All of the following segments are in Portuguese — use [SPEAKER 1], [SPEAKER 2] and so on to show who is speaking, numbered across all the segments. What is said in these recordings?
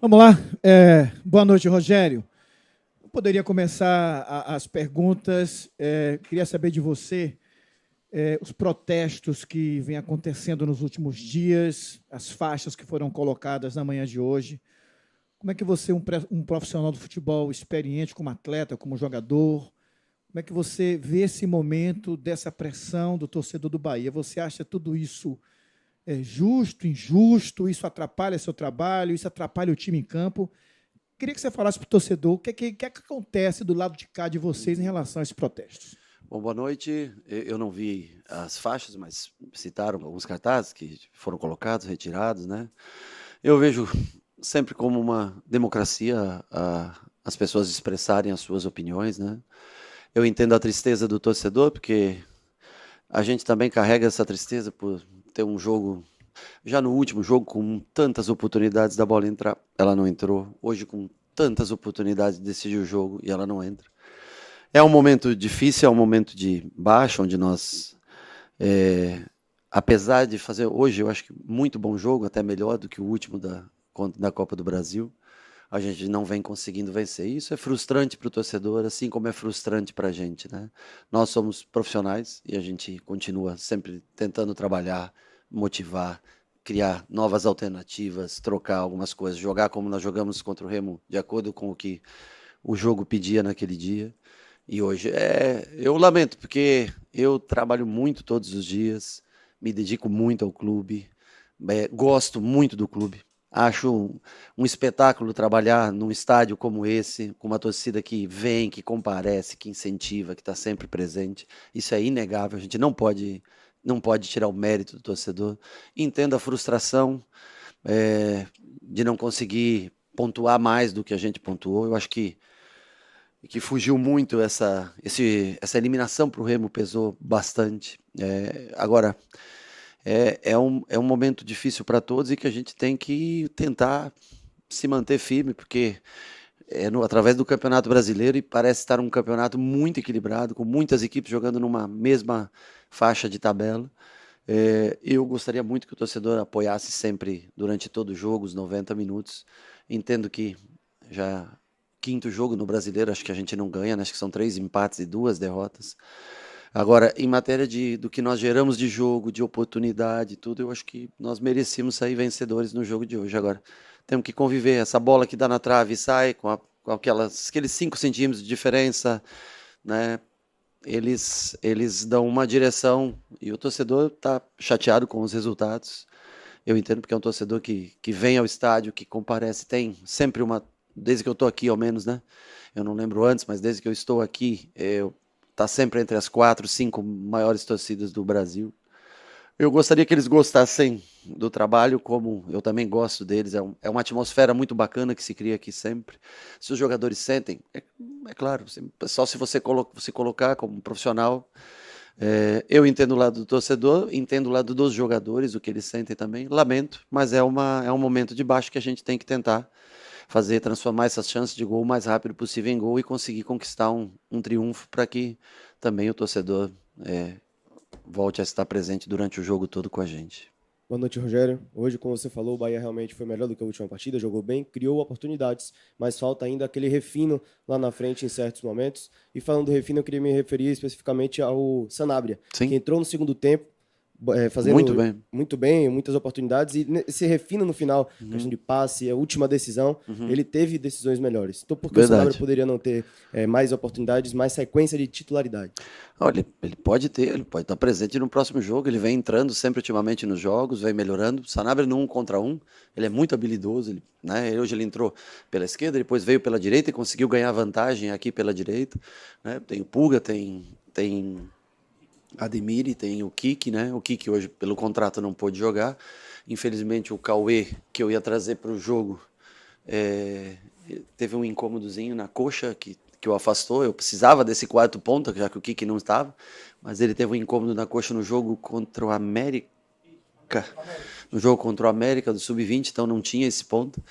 [SPEAKER 1] Vamos lá. Boa noite, Rogério. Eu poderia começar as perguntas. Queria saber de você os protestos que vêm acontecendo nos últimos dias, as faixas que foram colocadas na manhã de hoje. Como é que você, um profissional do futebol experiente como atleta, como jogador, como é que você vê esse momento dessa pressão do torcedor do Bahia? Você acha tudo isso justo, injusto? Isso atrapalha seu trabalho? Isso atrapalha o time em campo? Queria que você falasse para o torcedor o que acontece do lado de cá de vocês em relação a esses protestos.
[SPEAKER 2] Bom, boa noite. Eu não vi as faixas, mas citaram alguns cartazes que foram colocados, retirados, né? Eu vejo sempre como uma democracia as pessoas expressarem as suas opiniões, né? Eu entendo a tristeza do torcedor, porque a gente também carrega essa tristeza por ter um jogo, já no último jogo, com tantas oportunidades da bola entrar, ela não entrou. Hoje, com tantas oportunidades de decidir o jogo e ela não entra. É um momento difícil, é um momento de baixa, onde nós, apesar de fazer hoje, eu acho que muito bom jogo, até melhor do que o último da Copa do Brasil, a gente não vem conseguindo vencer. Isso é frustrante para o torcedor, assim como é frustrante para a gente, né? Nós somos profissionais e a gente continua sempre tentando trabalhar, motivar, criar novas alternativas, trocar algumas coisas, jogar como nós jogamos contra o Remo, de acordo com o que o jogo pedia naquele dia. E hoje eu lamento, porque eu trabalho muito todos os dias, me dedico muito ao clube, gosto muito do clube. Acho um espetáculo trabalhar num estádio como esse, com uma torcida que vem, que comparece, que incentiva, que está sempre presente. Isso é inegável, a gente não pode tirar o mérito do torcedor. Entendo a frustração de não conseguir pontuar mais do que a gente pontuou. Eu acho que fugiu muito essa eliminação para o Remo, pesou bastante. Agora, é um momento difícil para todos e que a gente tem que tentar se manter firme, porque através do Campeonato Brasileiro, e parece estar um campeonato muito equilibrado, com muitas equipes jogando numa mesma faixa de tabela. Eu gostaria muito que o torcedor apoiasse sempre durante todo o jogo, os 90 minutos. Entendo que já quinto jogo no Brasileiro, acho que a gente não ganha, né? Acho que são 3 empates e 2 derrotas. Agora, em matéria do que nós geramos de jogo, de oportunidade e tudo, eu acho que nós merecíamos sair vencedores no jogo de hoje. Agora, temos que conviver. Essa bola que dá na trave e sai com aqueles 5 centímetros de diferença, né? Eles dão uma direção e o torcedor está chateado com os resultados. Eu entendo, porque é um torcedor que vem ao estádio, que comparece, tem sempre desde que eu estou aqui ao menos, né? Eu não lembro antes, mas desde que eu estou aqui, tá sempre entre as 4, 5 maiores torcidas do Brasil. Eu gostaria que eles gostassem do trabalho, como eu também gosto deles. É uma atmosfera muito bacana que se cria aqui sempre. Se os jogadores sentem, é claro, só se você se colocar como um profissional. Eu entendo o lado do torcedor, entendo o lado dos jogadores, o que eles sentem também. Lamento, mas é um momento de baixo que a gente tem que tentar transformar essas chances de gol o mais rápido possível em gol e conseguir conquistar um triunfo, para que também o torcedor volte a estar presente durante o jogo todo com a gente.
[SPEAKER 3] Boa noite, Rogério. Hoje, como você falou, o Bahia realmente foi melhor do que a última partida, jogou bem, criou oportunidades, mas falta ainda aquele refino lá na frente em certos momentos. E falando do refino, eu queria me referir especificamente ao Sanabria,
[SPEAKER 2] Sim.
[SPEAKER 3] que entrou no segundo tempo, fazendo muito bem, muitas oportunidades, e esse refino no final, questão de passe, a última decisão, ele teve decisões melhores. Então, por que o Sanabria poderia não ter mais oportunidades, mais sequência de titularidade?
[SPEAKER 2] Olha, ele pode estar presente no próximo jogo, ele vem entrando sempre ultimamente nos jogos, vem melhorando. O Sanabria no 1 contra 1, ele é muito habilidoso, né? Hoje ele entrou pela esquerda, depois veio pela direita e conseguiu ganhar vantagem aqui pela direita, né? Tem o Pulga, tem Ademir, tem o Kiki, né? O Kiki hoje, pelo contrato, não pôde jogar. Infelizmente, o Cauê, que eu ia trazer para o jogo, teve um incômodozinho na coxa que o afastou. Eu precisava desse quarto ponta, já que o Kiki não estava, mas ele teve um incômodo na coxa no jogo contra o América. No jogo contra o América do Sub-20, então não tinha esse ponto.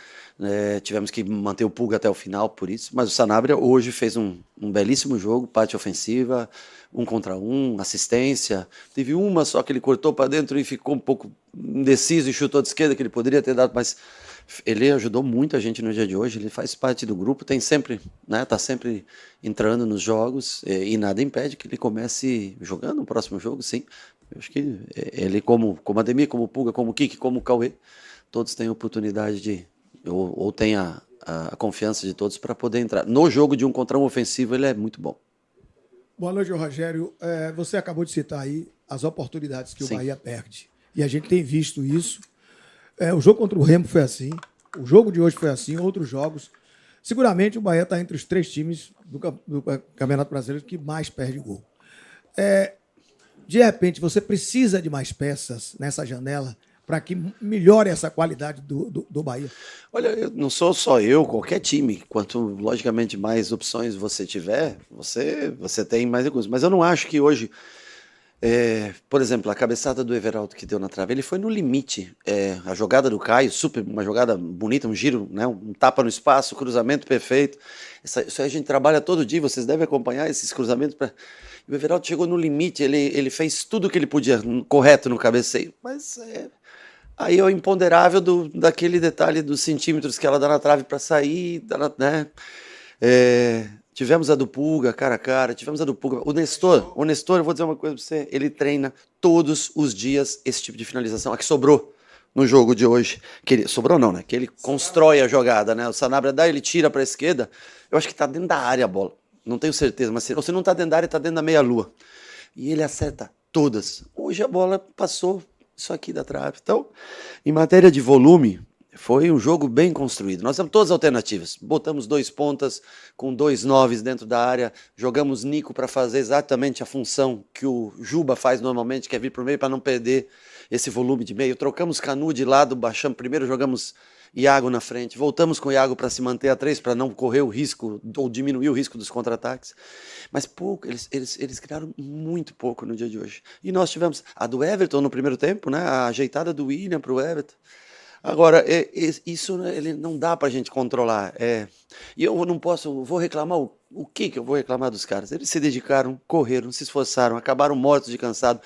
[SPEAKER 2] Tivemos que manter o Pulga até o final por isso. Mas o Sanabria hoje fez um belíssimo jogo, parte ofensiva, 1 contra 1, assistência. Teve uma só que ele cortou para dentro e ficou um pouco indeciso e chutou de esquerda, que ele poderia ter dado, mas Ele ajudou muito a gente no dia de hoje, ele faz parte do grupo, tem sempre, né, tá sempre entrando nos jogos e nada impede que ele comece jogando no próximo jogo, sim. Eu acho que ele, como Ademir, como Pulga, como Kiki, como Cauê, todos têm oportunidade de, ou têm a confiança de todos para poder entrar. No jogo de 1 contra 1 ofensivo, ele é muito bom.
[SPEAKER 4] Boa noite, Rogério. Você acabou de citar aí as oportunidades que o Bahia perde. E a gente tem visto isso. O jogo contra o Remo foi assim. O jogo de hoje foi assim. Outros jogos. Seguramente o Bahia está entre os 3 times do Campeonato Brasileiro que mais perde gol. De repente, você precisa de mais peças nessa janela para que melhore essa qualidade do Bahia?
[SPEAKER 2] Olha, não sou só eu, qualquer time. Quanto, logicamente, mais opções você tiver, você tem mais recursos. Mas eu não acho que hoje, por exemplo, a cabeçada do Everaldo que deu na trave, ele foi no limite. A jogada do Caio, uma jogada bonita, um giro, né, um tapa no espaço, cruzamento perfeito. Isso aí a gente trabalha todo dia, vocês devem acompanhar esses cruzamentos. O Everaldo chegou no limite, ele fez tudo o que ele podia correto no cabeceio, mas aí é o imponderável daquele detalhe dos centímetros que ela dá na trave para sair, né? Tivemos a do Pulga, cara a cara, tivemos a do Pulga. O Nestor, eu vou dizer uma coisa para você, ele treina todos os dias esse tipo de finalização. A que sobrou no jogo de hoje, sobrou não, né? Que ele constrói a jogada, né? O Sanabria dá, ele tira para a esquerda, eu acho que está dentro da área a bola. Não tenho certeza, mas se não está dentro da área, está dentro da meia-lua. E ele acerta todas. Hoje a bola passou isso aqui da trave. Então, em matéria de volume, foi um jogo bem construído. Nós temos todas as alternativas. Botamos 2 pontas com 2 9s dentro da área. Jogamos Nico para fazer exatamente a função que o Juba faz normalmente, que é vir para o meio para não perder esse volume de meio. Trocamos Canu de lado, baixamos primeiro, jogamos Iago na frente, voltamos com o Iago para se manter a 3, para não correr o risco ou diminuir o risco dos contra-ataques. Mas pouco, eles criaram muito pouco no dia de hoje. E nós tivemos a do Everton no primeiro tempo, né? A ajeitada do William para o Everton. Agora, isso ele não dá para a gente controlar. E eu não posso, vou reclamar, o que eu vou reclamar dos caras? Eles se dedicaram, correram, se esforçaram, acabaram mortos de cansado.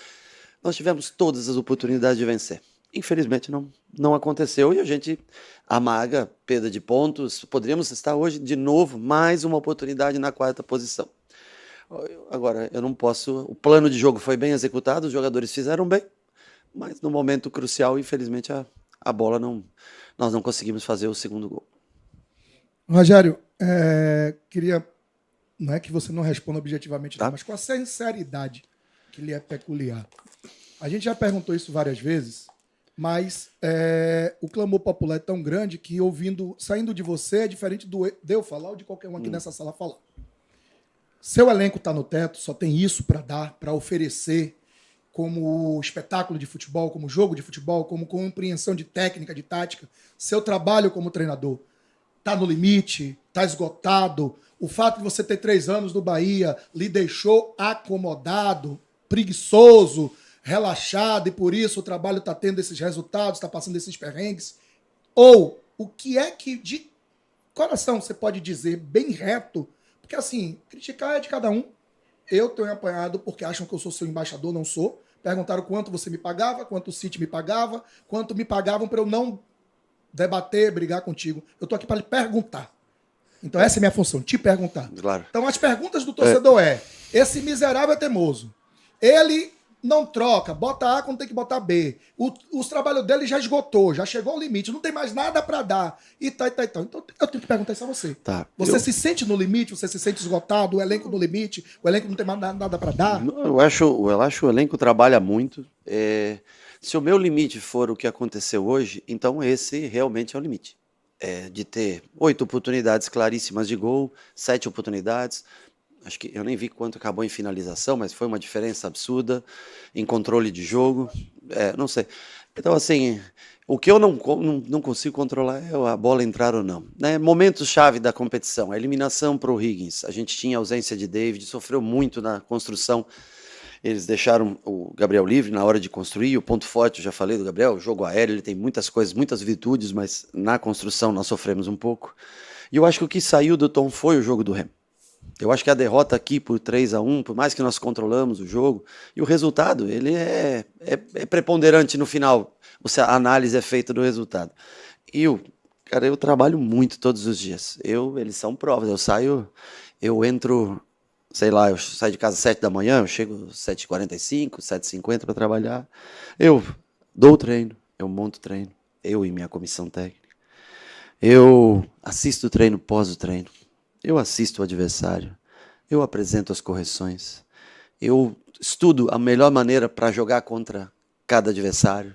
[SPEAKER 2] Nós tivemos todas as oportunidades de vencer. Infelizmente não aconteceu e a gente amarga perda de pontos. Poderíamos estar hoje de novo, mais uma oportunidade na 4ª posição. Agora, eu não posso. O plano de jogo foi bem executado, os jogadores fizeram bem, mas no momento crucial, infelizmente, a bola nós não conseguimos fazer o segundo gol.
[SPEAKER 4] Rogério, queria. Não é que você não responda objetivamente,
[SPEAKER 2] tá?
[SPEAKER 4] Mas com a sinceridade que lhe é peculiar. A gente já perguntou isso várias vezes. Mas o clamor popular é tão grande que saindo de você é diferente de eu falar ou de qualquer um aqui nessa sala falar. Seu elenco está no teto, só tem isso para dar, para oferecer como espetáculo de futebol, como jogo de futebol, como compreensão de técnica, de tática. Seu trabalho como treinador está no limite, está esgotado. O fato de você ter 3 anos no Bahia lhe deixou acomodado, preguiçoso, relaxado, e por isso o trabalho está tendo esses resultados, está passando esses perrengues? Ou o que é que de coração você pode dizer bem reto? Porque assim, criticar é de cada um. Eu tenho apanhado porque acham que eu sou seu embaixador, não sou. Perguntaram quanto você me pagava, quanto o City me pagava, quanto me pagavam para eu não debater, brigar contigo. Eu estou aqui para lhe perguntar. Então essa é a minha função, te perguntar.
[SPEAKER 2] Claro.
[SPEAKER 4] Então as perguntas do torcedor esse miserável é teimoso. Ele não troca, bota A quando tem que botar B. Os trabalhos dele já esgotou, já chegou ao limite, não tem mais nada para dar. E tal. Então eu tenho que perguntar isso a você.
[SPEAKER 2] Tá.
[SPEAKER 4] Você se sente no limite? Você se sente esgotado? O elenco no limite? O elenco não tem mais nada para dar?
[SPEAKER 2] Eu acho o elenco trabalha muito. Se o meu limite for o que aconteceu hoje, então esse realmente é o limite. De ter 8 oportunidades claríssimas de gol, 7 oportunidades. Acho que eu nem vi quanto acabou em finalização, mas foi uma diferença absurda em controle de jogo. Não sei. Então, assim, o que eu não consigo controlar é a bola entrar ou não. Né? Momentos-chave da competição. A eliminação para o Higgins. A gente tinha ausência de David, sofreu muito na construção. Eles deixaram o Gabriel livre na hora de construir. O ponto forte, eu já falei do Gabriel, o jogo aéreo, ele tem muitas coisas, muitas virtudes, mas na construção nós sofremos um pouco. E eu acho que o que saiu do tom foi o jogo do Remo. Eu acho que a derrota aqui por 3-1, por mais que nós controlamos o jogo, e o resultado, ele é preponderante no final. A análise é feita do resultado. E Cara, eu trabalho muito todos os dias. Eles são provas. Eu entro, sei lá, eu saio de casa às 7 da manhã, eu chego às 7h45, 7h50 para trabalhar. Eu dou o treino, eu monto o treino, eu e minha comissão técnica. Eu assisto o treino pós o treino. Eu assisto o adversário. Eu apresento as correções. Eu estudo a melhor maneira para jogar contra cada adversário.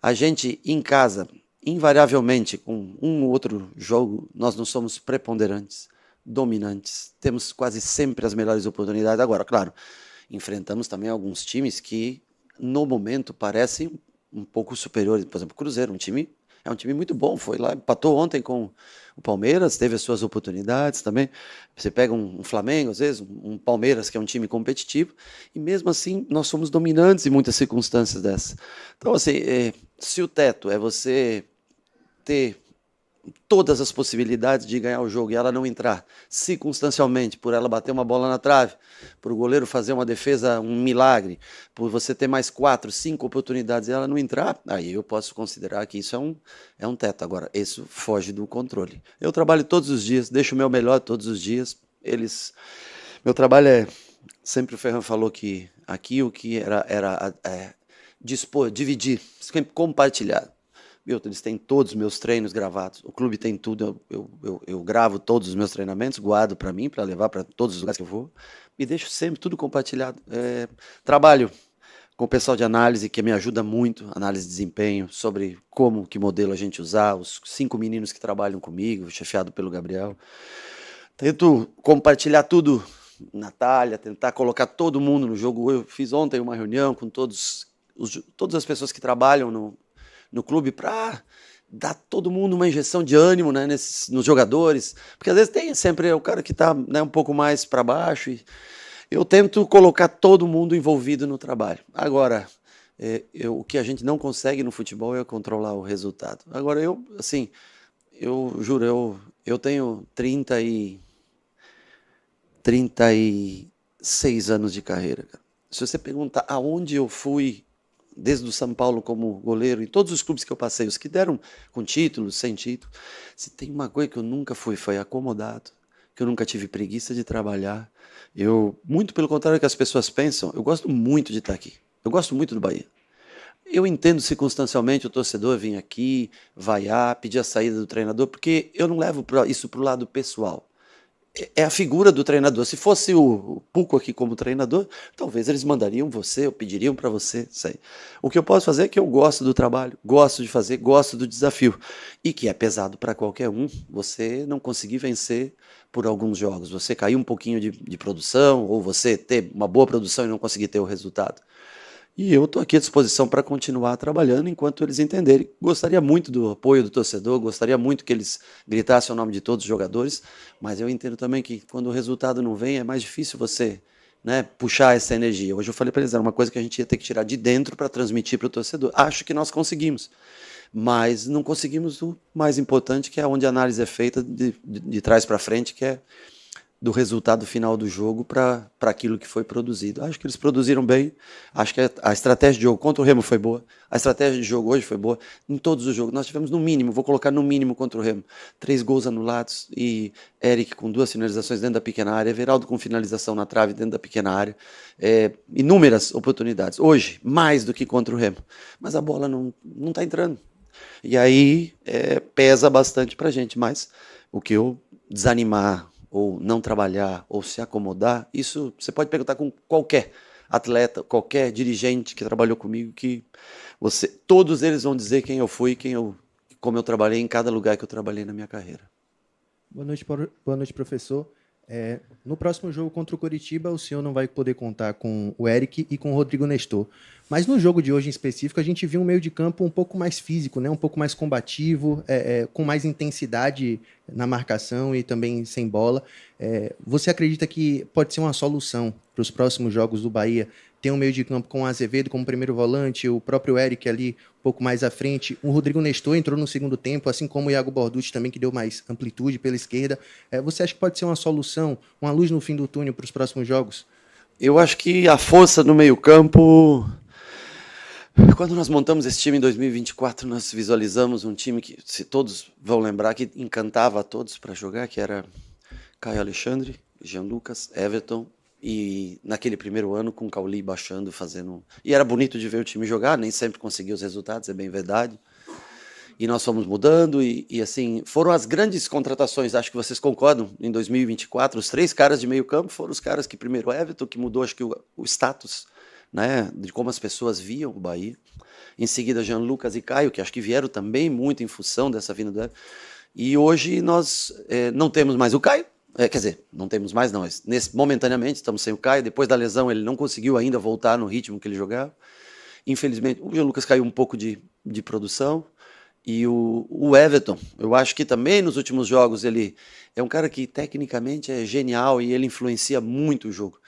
[SPEAKER 2] A gente, em casa, invariavelmente, com um ou outro jogo, nós não somos preponderantes, dominantes. Temos quase sempre as melhores oportunidades. Agora, claro, enfrentamos também alguns times que, no momento, parecem um pouco superiores. Por exemplo, o Cruzeiro, é um time muito bom. Foi lá, empatou ontem com o Palmeiras, teve as suas oportunidades também. Você pega um Flamengo, às vezes, um Palmeiras, que é um time competitivo, e mesmo assim nós somos dominantes em muitas circunstâncias dessas. Então, assim, se o teto é você ter todas as possibilidades de ganhar o jogo e ela não entrar circunstancialmente, por ela bater uma bola na trave, por o goleiro fazer uma defesa, um milagre, por você ter mais 4, 5 oportunidades e ela não entrar, aí eu posso considerar que isso é um teto. Agora, isso foge do controle. Eu trabalho todos os dias, deixo o meu melhor todos os dias. Meu trabalho sempre o Ferran falou que aqui o que era dispor, dividir, compartilhar. Eles têm todos os meus treinos gravados, o clube tem tudo, eu gravo todos os meus treinamentos, guardo para mim, para levar para todos os lugares que eu vou, e deixo sempre tudo compartilhado. Trabalho com o pessoal de análise, que me ajuda muito, análise de desempenho, sobre que modelo a gente usar, os 5 meninos que trabalham comigo, chefiado pelo Gabriel. Tento compartilhar tudo, Natália, tentar colocar todo mundo no jogo. Eu fiz ontem uma reunião com todas as pessoas que trabalham no clube para dar todo mundo uma injeção de ânimo, né, nos jogadores, porque às vezes tem sempre o cara que está, né, um pouco mais para baixo, e eu tento colocar todo mundo envolvido no trabalho. Agora, o que a gente não consegue no futebol é controlar o resultado. Agora, eu juro, eu tenho 36 anos de carreira, cara. Se você perguntar aonde eu fui, desde o São Paulo como goleiro, em todos os clubes que eu passei, os que deram com títulos, sem título, se tem uma coisa que eu nunca fui, foi acomodado, que eu nunca tive preguiça de trabalhar. Muito pelo contrário do que as pessoas pensam, eu gosto muito de estar aqui. Eu gosto muito do Bahia. Eu entendo circunstancialmente o torcedor vir aqui, vaiar, pedir a saída do treinador, porque eu não levo isso para o lado pessoal. É a figura do treinador. Se fosse o Puco aqui como treinador, talvez eles mandariam você, ou pediriam para você sair. O que eu posso fazer é que eu gosto do trabalho, gosto de fazer, gosto do desafio. E que é pesado para qualquer um, você não conseguir vencer por alguns jogos, você cair um pouquinho de produção, ou você ter uma boa produção e não conseguir ter o resultado. E eu estou aqui à disposição para continuar trabalhando enquanto eles entenderem. Gostaria muito do apoio do torcedor, gostaria muito que eles gritassem o nome de todos os jogadores, mas eu entendo também que quando o resultado não vem, é mais difícil você, né, puxar essa energia. Hoje eu falei para eles, era uma coisa que a gente ia ter que tirar de dentro para transmitir para o torcedor. Acho que nós conseguimos, mas não conseguimos o mais importante, que é onde a análise é feita de trás para frente, que é do resultado final do jogo para aquilo que foi produzido. Acho que eles produziram bem, acho que a estratégia de jogo contra o Remo foi boa, a estratégia de jogo hoje foi boa, em todos os jogos. Nós tivemos no mínimo, vou colocar no mínimo contra o Remo, 3 gols anulados, e Eric com 2 finalizações dentro da pequena área, Everaldo com finalização na trave dentro da pequena área, inúmeras oportunidades. Hoje, mais do que contra o Remo, mas a bola não está entrando. E aí pesa bastante para a gente, mas o que eu desanimar, ou não trabalhar, ou se acomodar, isso você pode perguntar com qualquer atleta, qualquer dirigente que trabalhou comigo, que todos eles vão dizer quem eu fui, como eu trabalhei em cada lugar que eu trabalhei na minha carreira.
[SPEAKER 5] Boa noite, professor. No próximo jogo contra o Coritiba, o senhor não vai poder contar com o Eric e com o Rodrigo Nestor. Mas no jogo de hoje em específico, a gente viu um meio de campo um pouco mais físico, né? Um pouco mais combativo, com mais intensidade na marcação e também sem bola. Você acredita que pode ser uma solução para os próximos jogos do Bahia ter um meio de campo com o Azevedo como primeiro volante, o próprio Eric ali um pouco mais à frente, o Rodrigo Nestor entrou no segundo tempo, assim como o Iago Borducci também, que deu mais amplitude pela esquerda. Você acha que pode ser uma solução, uma luz no fim do túnel para os próximos jogos?
[SPEAKER 2] Eu acho que a força no meio campo Quando nós montamos esse time em 2024, nós visualizamos um time que, se todos vão lembrar, que encantava a todos para jogar, que era Caio Alexandre, Jean Lucas, Everton, e naquele primeiro ano com o Cauli baixando, fazendo... E era bonito de ver o time jogar, nem sempre conseguia os resultados, é bem verdade. E nós fomos mudando e assim, foram as grandes contratações, acho que vocês concordam, em 2024, os 3 caras de meio campo foram os caras que, primeiro, Everton, que mudou, acho que o status, né, de como as pessoas viam o Bahia. Em seguida, Jean Lucas e Caio, que acho que vieram também muito em função dessa vinda do Everton. E hoje nós não temos mais o Caio, quer dizer, não temos mais não, momentaneamente estamos sem o Caio, depois da lesão ele não conseguiu ainda voltar no ritmo que ele jogava. Infelizmente, o Jean Lucas caiu um pouco de produção. E o Everton, eu acho que também nos últimos jogos ele é um cara que tecnicamente é genial e ele influencia muito o jogo.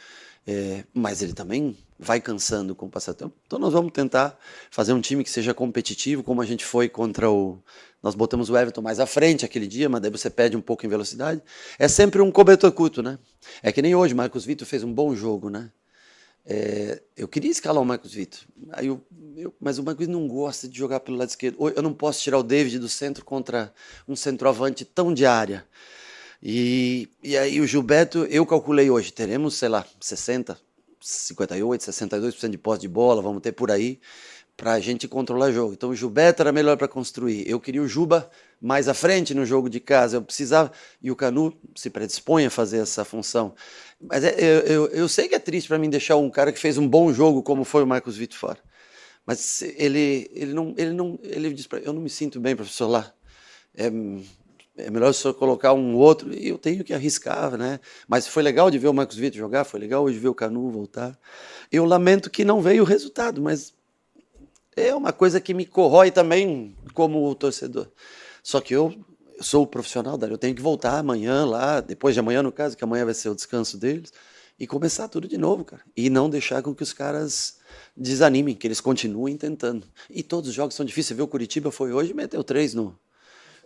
[SPEAKER 2] Mas ele também vai cansando com o passar do tempo. Então nós vamos tentar fazer um time que seja competitivo, como a gente foi contra Nós botamos o Everton mais à frente aquele dia, mas daí você perde um pouco em velocidade. É sempre um cobertor curto, né? É que nem hoje, Marcos Vitor fez um bom jogo, né? Eu queria escalar o Marcos Vitor, mas o Marcos Vitor não gosta de jogar pelo lado esquerdo. Eu não posso tirar o David do centro contra um centroavante tão de área. E aí o Gilberto, eu calculei hoje, teremos, sei lá, 60, 58, 62% de posse de bola, vamos ter por aí, para a gente controlar o jogo. Então o Gilberto era melhor para construir. Eu queria o Juba mais à frente no jogo de casa, eu precisava, e o Canu se predispõe a fazer essa função. Mas eu sei que é triste para mim deixar um cara que fez um bom jogo como foi o Marcos Vitor fora. Mas ele diz para eu não me sinto bem, professor, lá. É melhor o senhor colocar um outro, e eu tenho que arriscar, né? Mas foi legal de ver o Marcos Vitor jogar, foi legal hoje ver o Canu voltar. Eu lamento que não veio o resultado, mas é uma coisa que me corrói também como torcedor. Só que eu sou o profissional, eu tenho que voltar amanhã lá, depois de amanhã no caso, que amanhã vai ser o descanso deles, e começar tudo de novo, cara. E não deixar com que os caras desanimem, que eles continuem tentando. E todos os jogos são difíceis. Você viu o Curitiba foi hoje e meteu 3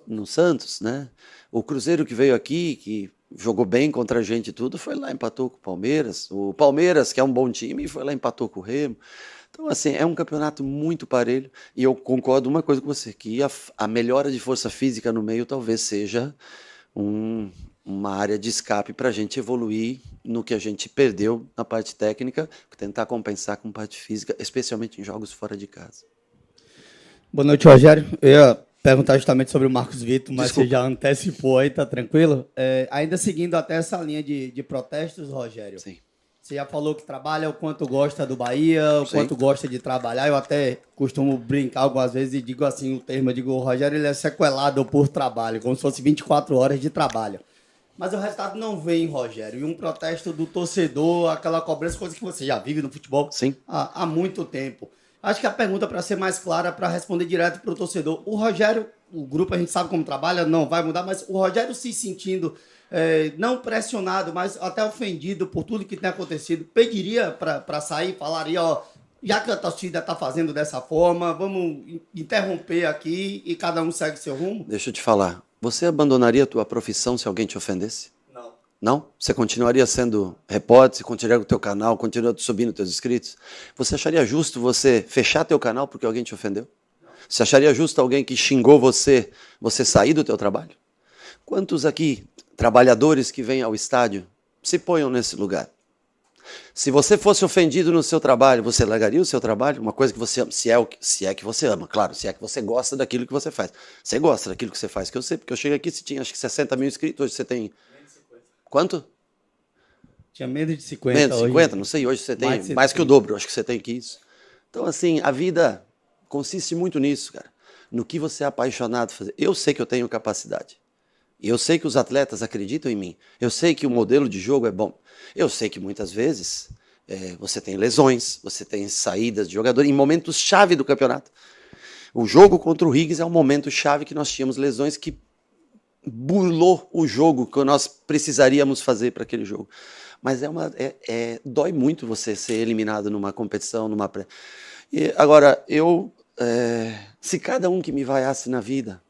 [SPEAKER 2] no Santos, né? O Cruzeiro que veio aqui, que jogou bem contra a gente e tudo, foi lá, empatou com o Palmeiras. O Palmeiras, que é um bom time, foi lá, empatou com o Remo. Então, assim, é um campeonato muito parelho e eu concordo uma coisa com você, que a melhora de força física no meio talvez seja uma área de escape para a gente evoluir no que a gente perdeu na parte técnica, tentar compensar com parte física, especialmente em jogos fora de casa.
[SPEAKER 6] Boa noite, Rogério. Eu ia perguntar justamente sobre o Marcos Vitor, mas Desculpa. Você já antecipou aí, tá tranquilo? Ainda seguindo até essa linha de protestos, Rogério.
[SPEAKER 2] Sim.
[SPEAKER 6] Você já falou que trabalha o quanto gosta do Bahia, o quanto gosta de trabalhar. Eu até costumo brincar algumas vezes e digo assim, o termo, eu digo, o Rogério ele é sequelado por trabalho, como se fosse 24 horas de trabalho. Mas o resultado não vem, Rogério. E um protesto do torcedor, aquela cobrança, coisa que você já vive no futebol há muito tempo. Acho que a pergunta, para ser mais clara, para responder direto para o torcedor, o Rogério, o grupo a gente sabe como trabalha, não vai mudar, mas o Rogério se sentindo... não pressionado, mas até ofendido por tudo que tem acontecido, pediria para sair, falaria, ó, já que a torcida está fazendo dessa forma, vamos interromper aqui e cada um segue seu rumo?
[SPEAKER 2] Deixa eu te falar, você abandonaria a tua profissão se alguém te ofendesse?
[SPEAKER 6] Não.
[SPEAKER 2] Não? Você continuaria sendo repórter, você continuaria com o teu canal, continuaria subindo teus inscritos? Você acharia justo você fechar teu canal porque alguém te ofendeu? Não. Você acharia justo alguém que xingou você sair do teu trabalho? Quantos aqui... trabalhadores que vêm ao estádio, se ponham nesse lugar. Se você fosse ofendido no seu trabalho, você largaria o seu trabalho? Uma coisa que você ama, se é que você ama, claro, se é que você gosta daquilo que você faz. Você gosta daquilo que você faz, que eu sei, porque eu cheguei aqui, você tinha acho que 60 mil inscritos, hoje você tem... Quanto?
[SPEAKER 6] Tinha menos de 50
[SPEAKER 2] menos de 50,
[SPEAKER 6] hoje,
[SPEAKER 2] não sei, hoje você tem mais que o dobro, acho que você tem que isso. Então, assim, a vida consiste muito nisso, cara, no que você é apaixonado por fazer. Eu sei que eu tenho capacidade. Eu sei que os atletas acreditam em mim. Eu sei que o modelo de jogo é bom. Eu sei que muitas vezes você tem lesões, você tem saídas de jogador em momentos chave do campeonato. O jogo contra o Higgs é um momento chave que nós tínhamos lesões que burlou o jogo que nós precisaríamos fazer para aquele jogo. Mas dói muito você ser eliminado numa competição, agora, se cada um que me vaiasse na vida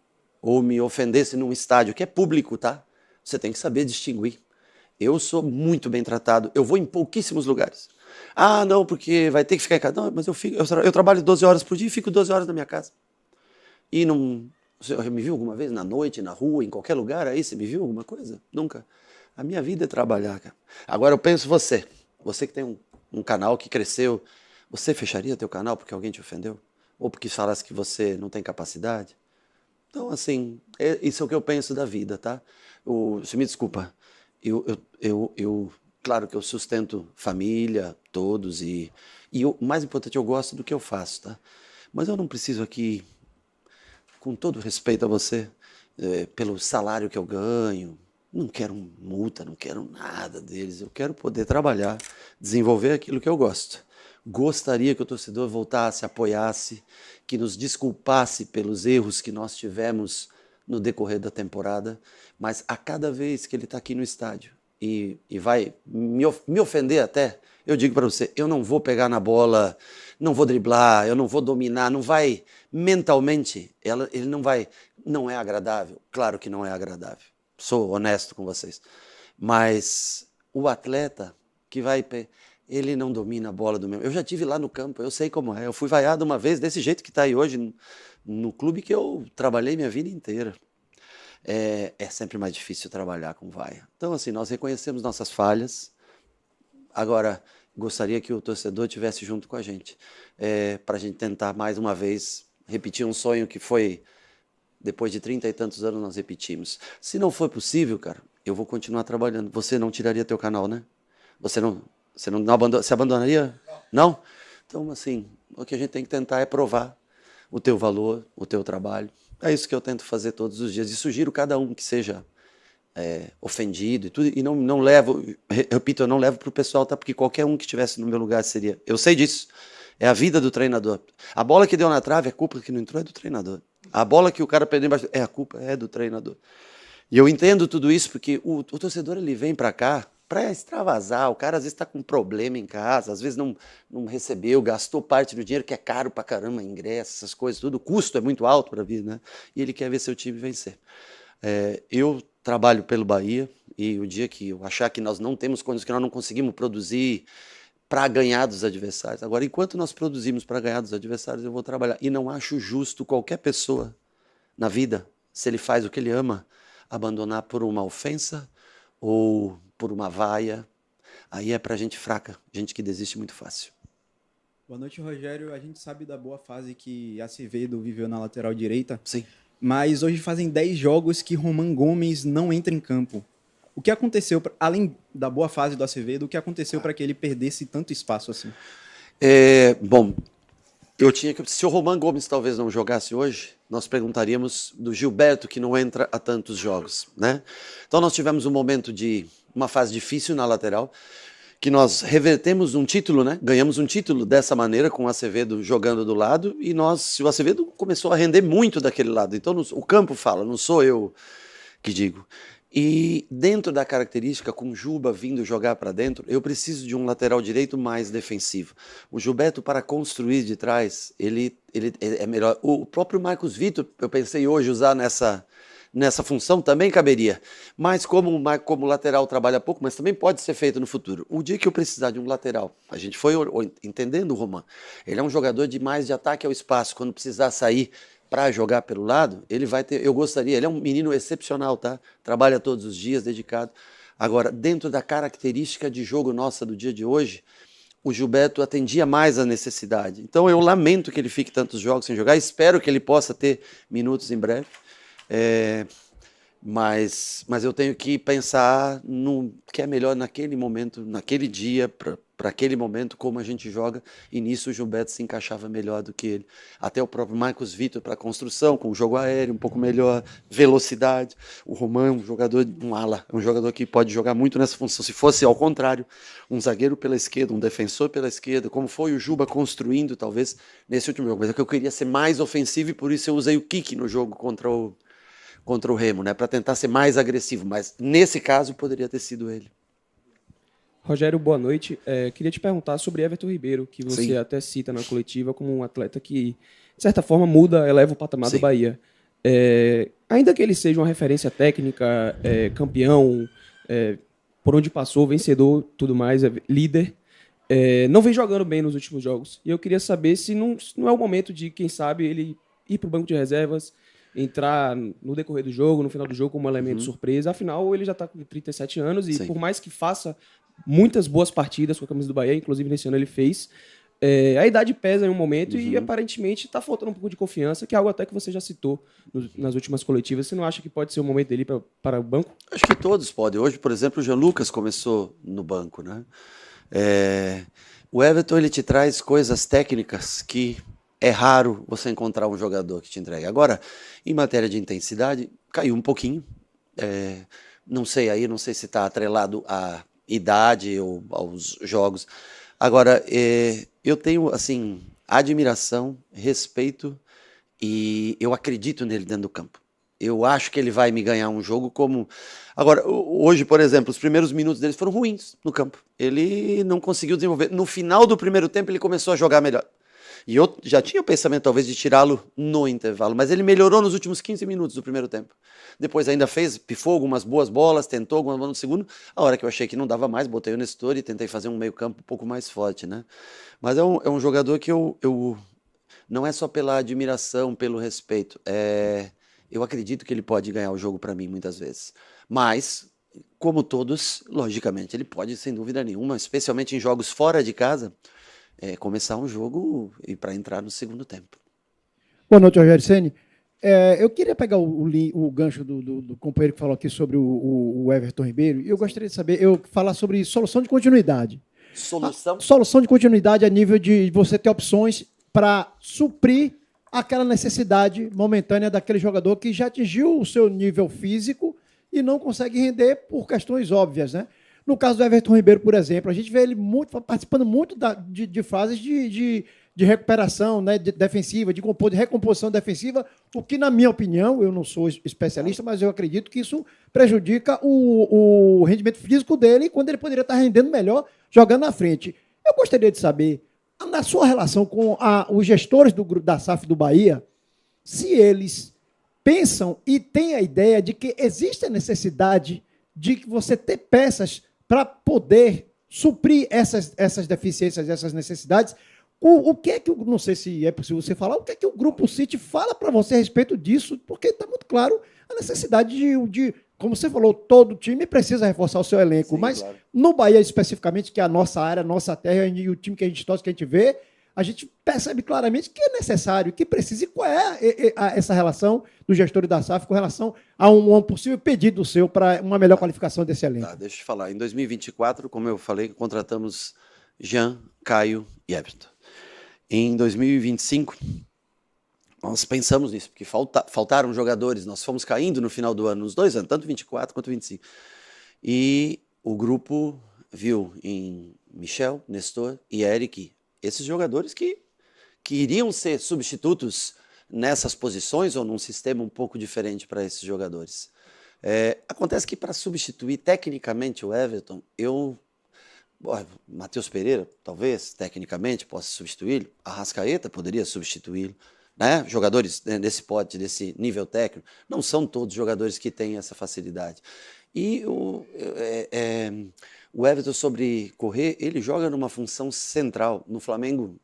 [SPEAKER 2] ou me ofendesse num estádio, que é público, tá? Você tem que saber distinguir. Eu sou muito bem tratado, eu vou em pouquíssimos lugares. Ah, não, porque vai ter que ficar em casa. Não, mas eu trabalho 12 horas por dia e fico 12 horas na minha casa. E não... Você me viu alguma vez na noite, na rua, em qualquer lugar aí? Você me viu alguma coisa? Nunca. A minha vida é trabalhar, cara. Agora eu penso você que tem um canal que cresceu, você fecharia teu canal porque alguém te ofendeu? Ou porque falasse que você não tem capacidade? Então, assim, isso é o que eu penso da vida, tá? Você me desculpa, claro que eu sustento família, todos, e o mais importante, eu gosto do que eu faço, tá? Mas eu não preciso aqui, com todo respeito a você, pelo salário que eu ganho, não quero multa, não quero nada deles, eu quero poder trabalhar, desenvolver aquilo que eu gosto. Gostaria que o torcedor voltasse, apoiasse, que nos desculpasse pelos erros que nós tivemos no decorrer da temporada, mas a cada vez que ele está aqui no estádio e vai me ofender até, eu digo para você, eu não vou pegar na bola, não vou driblar, eu não vou dominar, não vai, mentalmente, ele não vai, não é agradável, claro que não é agradável, sou honesto com vocês, mas o atleta que vai... Ele não domina a bola do mesmo. Eu já tive lá no campo, eu sei como é. Eu fui vaiado uma vez desse jeito que está aí hoje, no clube que eu trabalhei minha vida inteira. É sempre mais difícil trabalhar com vaia. Então, assim, nós reconhecemos nossas falhas. Agora, gostaria que o torcedor estivesse junto com a gente, para a gente tentar mais uma vez repetir um sonho que foi, depois de 30 e tantos anos, nós repetimos. Se não for possível, cara, eu vou continuar trabalhando. Você não tiraria teu canal, né? Você abandonaria? Não? Então, assim, o que a gente tem que tentar é provar o teu valor, o teu trabalho. É isso que eu tento fazer todos os dias. E sugiro cada um que seja ofendido e tudo. E não levo, repito, eu não levo para o pessoal, tá? Porque qualquer um que estivesse no meu lugar seria. Eu sei disso. É a vida do treinador. A bola que deu na trave, a culpa que não entrou é do treinador. A bola que o cara perdeu embaixo, a culpa é do treinador. E eu entendo tudo isso porque o torcedor ele vem para cá para extravasar. O cara às vezes está com um problema em casa, às vezes não recebeu, gastou parte do dinheiro, que é caro pra caramba, ingresso, essas coisas, tudo. O custo é muito alto para vir, né? E ele quer ver seu time vencer. Eu trabalho pelo Bahia e o dia que eu achar que nós não temos condições, que nós não conseguimos produzir para ganhar dos adversários. Agora, enquanto nós produzimos para ganhar dos adversários, eu vou trabalhar. E não acho justo qualquer pessoa na vida, se ele faz o que ele ama, abandonar por uma ofensa ou por uma vaia. Aí é pra gente fraca, gente que desiste muito fácil.
[SPEAKER 7] Boa noite, Rogério. A gente sabe da boa fase que Acevedo viveu na lateral direita.
[SPEAKER 2] Sim.
[SPEAKER 7] Mas hoje fazem 10 jogos que Roman Gomes não entra em campo. O que aconteceu, além da boa fase do Acevedo, o que aconteceu para que ele perdesse tanto espaço assim?
[SPEAKER 2] Bom, se o Roman Gomes talvez não jogasse hoje, nós perguntaríamos do Gilberto, que não entra a tantos jogos, né? Então nós tivemos um momento de uma fase difícil na lateral, que nós revertemos um título, né? Ganhamos um título dessa maneira, com o Acevedo jogando do lado, e o Acevedo começou a render muito daquele lado. Então o campo fala, não sou eu que digo. E dentro da característica, com o Juba vindo jogar para dentro, eu preciso de um lateral direito mais defensivo. O Gilberto, para construir de trás, ele é melhor. O próprio Marcos Vitor, eu pensei hoje usar nessa função, também caberia. Mas como o lateral trabalha pouco, mas também pode ser feito no futuro. O dia que eu precisar de um lateral, a gente foi entendendo o Roman, ele é um jogador de ataque ao espaço, quando precisar sair para jogar pelo lado, ele vai ter, eu gostaria, ele é um menino excepcional, tá? Trabalha todos os dias, dedicado. Agora, dentro da característica de jogo nossa do dia de hoje, o Gilberto atendia mais a necessidade. Então eu lamento que ele fique tantos jogos sem jogar, espero que ele possa ter minutos em breve, mas eu tenho que pensar no que é melhor naquele momento, naquele dia, para aquele momento, como a gente joga, e nisso o Gilberto se encaixava melhor do que ele. Até o próprio Marcos Vitor para a construção, com o jogo aéreo um pouco melhor, velocidade. O Roman, um jogador, um ala, um jogador que pode jogar muito nessa função. Se fosse ao contrário, um zagueiro pela esquerda, um defensor pela esquerda, como foi o Juba construindo, talvez, nesse último jogo. Mas é que eu queria ser mais ofensivo e por isso eu usei o Kiki no jogo contra o Remo, né, para tentar ser mais agressivo. Mas nesse caso poderia ter sido ele.
[SPEAKER 8] Rogério, boa noite. Queria te perguntar sobre Everton Ribeiro, que você
[SPEAKER 2] Sim.
[SPEAKER 8] até cita na coletiva como um atleta que, de certa forma, eleva o patamar
[SPEAKER 2] Sim.
[SPEAKER 8] do Bahia. Ainda que ele seja uma referência técnica, campeão, por onde passou, vencedor, tudo mais, líder, não vem jogando bem nos últimos jogos. E eu queria saber se não é o momento de, quem sabe, ele ir para o banco de reservas, entrar no decorrer do jogo, no final do jogo, como um elemento surpresa. Afinal, ele já está com 37 anos e por mais que faça muitas boas partidas com a camisa do Bahia, inclusive nesse ano ele fez, a idade pesa em um momento e aparentemente está faltando um pouco de confiança, que é algo até que você já citou nas últimas coletivas. Você não acha que pode ser o momento dele para o banco?
[SPEAKER 2] Acho que todos podem. Hoje, por exemplo, o Jean Lucas começou no banco, né? O Everton, ele te traz coisas técnicas que é raro você encontrar um jogador que te entregue. Agora, em matéria de intensidade, caiu um pouquinho. Não sei se está atrelado à idade ou aos jogos. Agora, eu tenho, assim, admiração, respeito e eu acredito nele dentro do campo. Eu acho que ele vai me ganhar um jogo como... Agora, hoje, por exemplo, os primeiros minutos dele foram ruins no campo. Ele não conseguiu desenvolver. No final do primeiro tempo, ele começou a jogar melhor. E eu já tinha o pensamento, talvez, de tirá-lo no intervalo, mas ele melhorou nos últimos 15 minutos do primeiro tempo. Depois ainda pifou algumas boas bolas, tentou algumas bolas no segundo. A hora que eu achei que não dava mais, botei o Nestor e tentei fazer um meio campo um pouco mais forte, né? Mas é um jogador que eu não é só pela admiração, pelo respeito. Eu acredito que ele pode ganhar o jogo para mim muitas vezes. Mas, como todos, logicamente, ele pode, sem dúvida nenhuma, especialmente em jogos fora de casa, começar um jogo e para entrar no segundo tempo.
[SPEAKER 1] Boa noite, Rogério Ceni. Eu queria pegar o gancho do companheiro que falou aqui sobre o Everton Ribeiro, e eu gostaria de falar sobre solução de continuidade. Solução de continuidade a nível de você ter opções para suprir aquela necessidade momentânea daquele jogador que já atingiu o seu nível físico e não consegue render por questões óbvias, né? No caso do Everton Ribeiro, por exemplo, a gente vê ele participando muito de fases de recuperação, né, defensiva, de recomposição defensiva, o que, na minha opinião, eu não sou especialista, mas eu acredito que isso prejudica o rendimento físico dele quando ele poderia estar rendendo melhor jogando na frente. Eu gostaria de saber, na sua relação com os gestores do grupo da SAF do Bahia, se eles pensam e têm a ideia de que existe a necessidade de que você ter peças para poder suprir essas deficiências, essas necessidades. O que é que, não sei se é possível você falar, o que é que o Grupo City fala para você a respeito disso? Porque está muito claro a necessidade de, como você falou, todo time precisa reforçar o seu elenco. Sim, mas claro, no Bahia especificamente, que é a nossa área, a nossa terra, e o time que a gente torce, que a gente vê, a gente percebe claramente que é necessário, que precisa, e qual é essa relação do gestor da SAF com relação a um possível pedido seu para uma melhor qualificação desse elenco.
[SPEAKER 2] Tá, deixa eu te falar. Em 2024, como eu falei, contratamos Jean, Caio e Everton. Em 2025, nós pensamos nisso, porque faltaram jogadores, nós fomos caindo no final do ano, nos 2 anos, tanto 24 quanto 25. E o grupo viu em Michel, Nestor e Eric esses jogadores que iriam ser substitutos nessas posições ou num sistema um pouco diferente para esses jogadores. Acontece que para substituir tecnicamente o Everton, Matheus Pereira, talvez, tecnicamente, possa substituí-lo. Arrascaeta poderia substituí-lo. Né? Jogadores desse pote, desse nível técnico, não são todos jogadores que têm essa facilidade. E o Everton, sobre correr, ele joga numa função central. No Flamengo,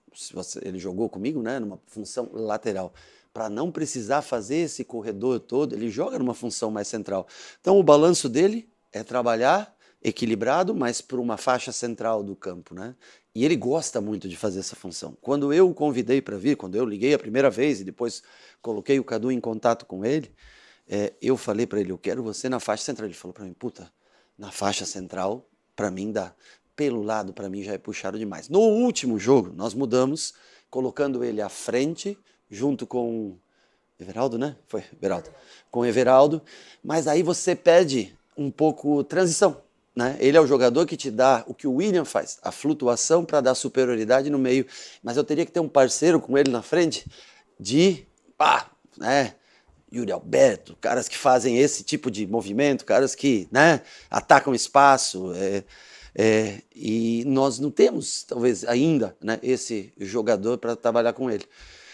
[SPEAKER 2] ele jogou comigo, né, numa função lateral. Para não precisar fazer esse corredor todo, ele joga numa função mais central. Então, o balanço dele é trabalhar equilibrado, mas por uma faixa central do campo, né? E ele gosta muito de fazer essa função. Quando eu o convidei para vir, quando eu liguei a primeira vez e depois coloquei o Cadu em contato com ele, eu falei para ele, eu quero você na faixa central. Ele falou para mim, na faixa central, para mim dá. Pelo lado, para mim já é puxado demais. No último jogo, nós mudamos, colocando ele à frente, junto com Everaldo, né? Foi, Everaldo. Com Everaldo, mas aí você perde um pouco transição. Né? Ele é o jogador que te dá o que o William faz, a flutuação para dar superioridade no meio. Mas eu teria que ter um parceiro com ele na frente Yuri Alberto, caras que fazem esse tipo de movimento, caras que, né, atacam espaço. E nós não temos, talvez, ainda, né, esse jogador para trabalhar com ele.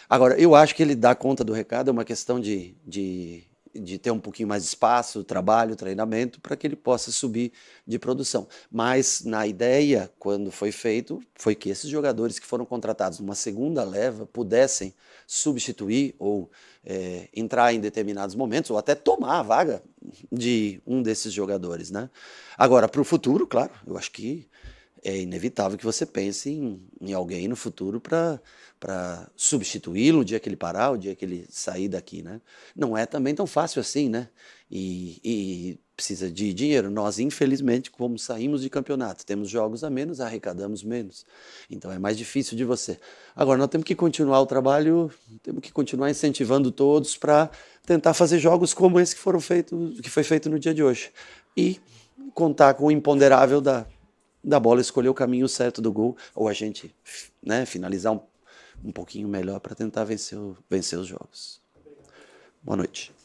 [SPEAKER 2] Agora, eu acho que ele dá conta do recado, é uma questão de de ter um pouquinho mais de espaço, trabalho, treinamento, para que ele possa subir de produção. Mas na ideia, quando foi feito, foi que esses jogadores que foram contratados numa segunda leva pudessem substituir ou entrar em determinados momentos, ou até tomar a vaga de um desses jogadores, né? Agora, para o futuro, claro, eu acho que é inevitável que você pense em alguém no futuro para substituí-lo o dia que ele parar, o dia que ele sair daqui, né? Não é também tão fácil assim, né? E precisa de dinheiro. Nós, infelizmente, como saímos de campeonato, temos jogos a menos, arrecadamos menos. Então é mais difícil de você. Agora, nós temos que continuar o trabalho, temos que continuar incentivando todos para tentar fazer jogos como esse que foi feito no dia de hoje. E contar com o imponderável da bola, escolher o caminho certo do gol, ou a gente, né, finalizar um pouquinho melhor para tentar vencer os jogos. Boa noite.